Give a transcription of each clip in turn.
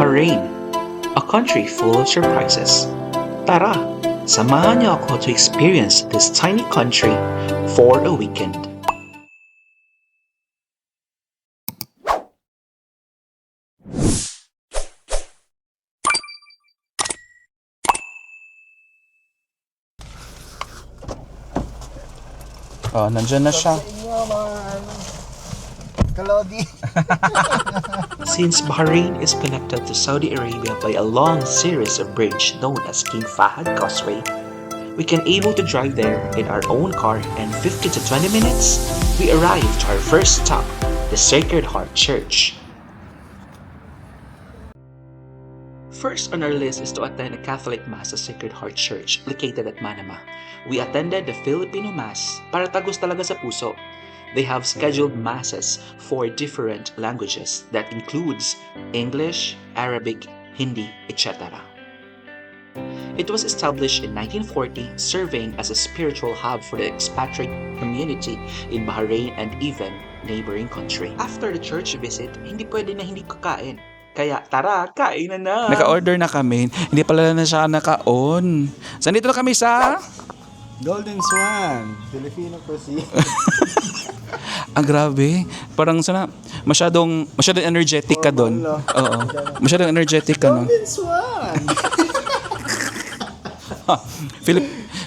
Bahrain, a country full of surprises. Tara, samahan niyo ako to experience this tiny country for a weekend. Oh, nandyan na siya. Kalodi. Since Bahrain is connected to Saudi Arabia by a long series of bridges known as King Fahd Causeway, we can able to drive there in our own car, and 15 to 20 minutes, we arrive to our first stop, the Sacred Heart Church. First on our list is to attend a Catholic Mass at Sacred Heart Church located at Manama. We attended the Filipino Mass para tagos talaga sa puso. They have scheduled masses for different languages that includes English, Arabic, Hindi, etc. It was established in 1940, serving as a spiritual hub for the expatriate community in Bahrain and even neighboring country. After the church visit, hindi pwede na hindi kakain. Kaya tara, kain na! Naka-order na kami. Hindi pala na siya naka-on. Saan dito na kami sa? Golden Swan. Filipino cuisine. Ang grabe. Parang sana masyadong energetic ka doon. Oo. Masyadong energetic ka doon. Golden Swan.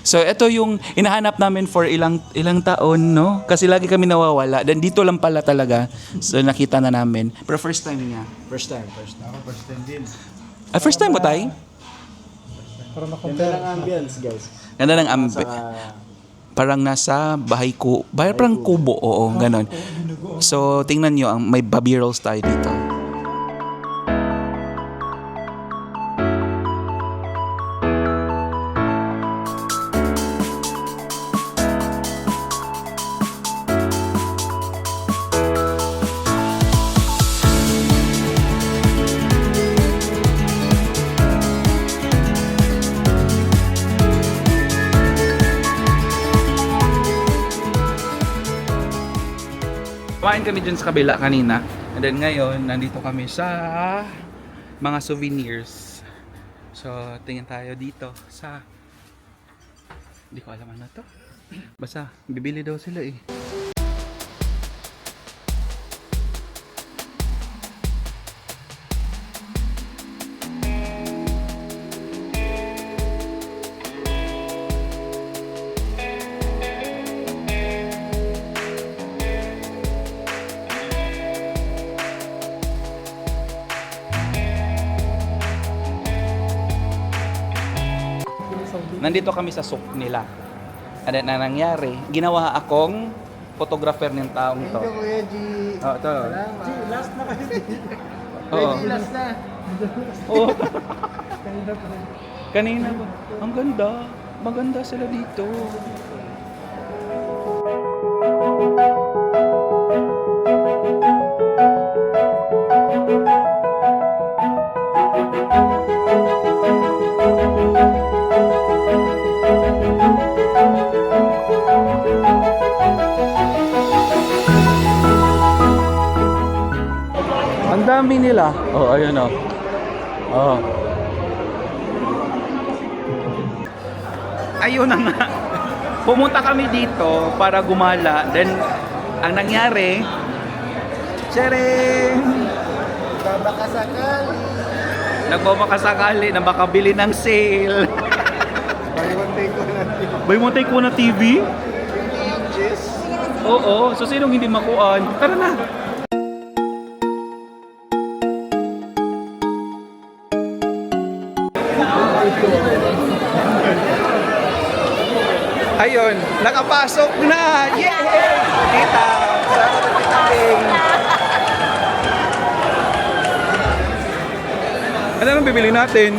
So ito yung hinahanap namin for ilang taon, no? Kasi lagi kami nawawala. Dan dito lang pala talaga. So nakita na namin. Pero first time niya. First time. Ako first time din. First time mo tayo? Para makompare. Ganda ng ambience, guys. Ganda ng parang nasa parang kubo, oo, ganon. So, tingnan nyo, may babirals tayo dito. Kumain kami dyan sa kabila kanina. And then ngayon, nandito kami sa mga souvenirs. So, tingin tayo dito sa... Hindi ko alam ano to. Basta, bibili daw sila eh. Nandito kami sa souk nila. And then, ang nangyari, ginawa akong photographer ng taong to. Thank you, Kuya G. Oh, ito. G, last na kayo. Oo. Last na. Oo. Kanina ba? Ang ganda. Maganda sila dito. Ang dami nila. Oh, ayun oh. Oh. Ayun na nga. Pumunta kami dito para gumala. Then, ang nangyari, sharing! Babakasakali. Nagmamakasakali na makabili ng sale. Buy one take one Buy mo take ko na na TV. TV? Inches. Oo. So, sinong hindi makuan? Tara na. Ayun, nakapasok na! Yay! Tita! Salamat at Tita Bing! Ano nang bibili natin?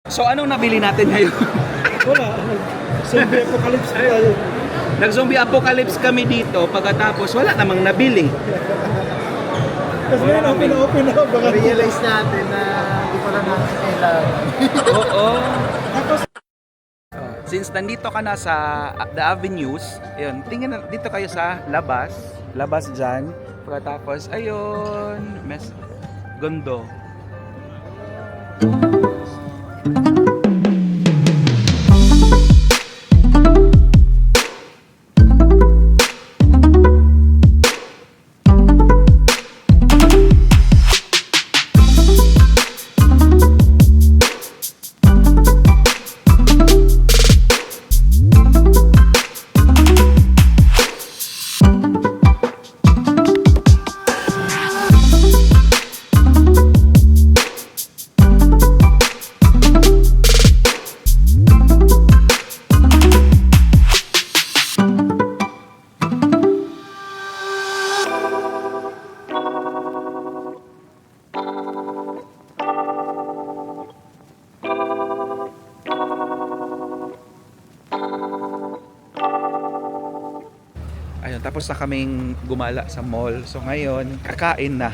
So anong nabili natin ngayon? Wala. Zombie apocalypse tayo. Nag-zombie apocalypse kami dito, pagkatapos wala namang nabili. Tapos ngayon, open na. Baka realize natin na hindi pala natin kailangan. Oo. Since nandito ka na sa The Avenues, ayun, tingnan na dito kayo sa labas. Labas dyan. Pagkatapos, ayun, gondo. Ayun, tapos na kaming gumala sa mall. So ngayon, kakain na.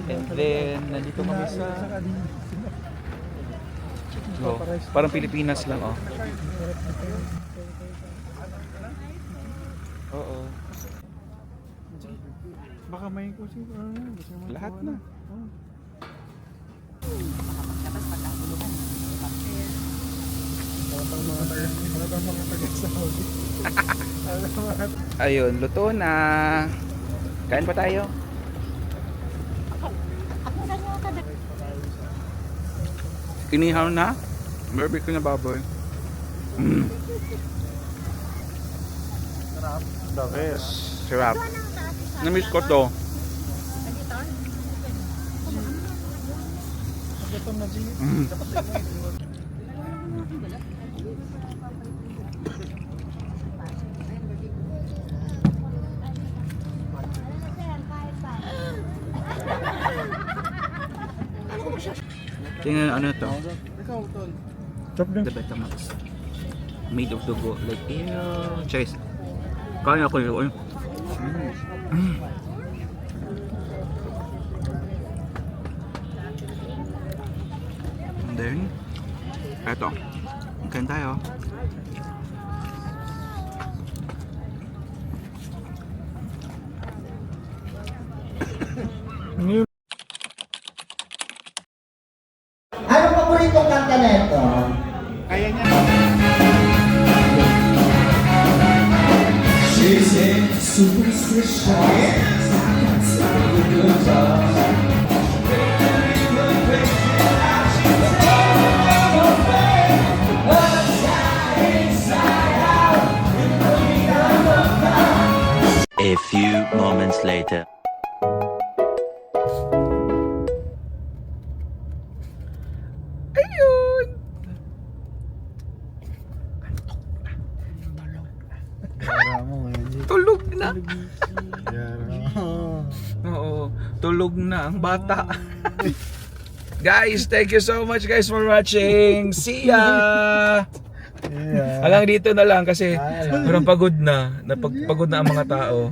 And then, nandito kami sa... Oh, parang Pilipinas lang, oh. Oo. baka may kusip. Lahat na. Ayun, luto na. Kain pa tayo. Kinihaw na. Barbecue na baboy. Sarap. The best. Sarap. Namiss ko to. Gutom na G. Tingnan ano to. Ikaw, Tol. Chop din. The Betamax. Made of dugo. Like, ew. Cheers. Kaya ako yun. And then, eto. Kain tayo. Ano paboritong kanta neto? Kaya niya. A few moments later. Ayun! Yara mo ngayon G. Tulog na. Yara mo. Oo, tulog na ang bata. Guys, thank you so much guys for watching. See ya! Yeah. Hanggang dito na lang kasi Alam. parang pagod na. Napagpagod na ang mga tao.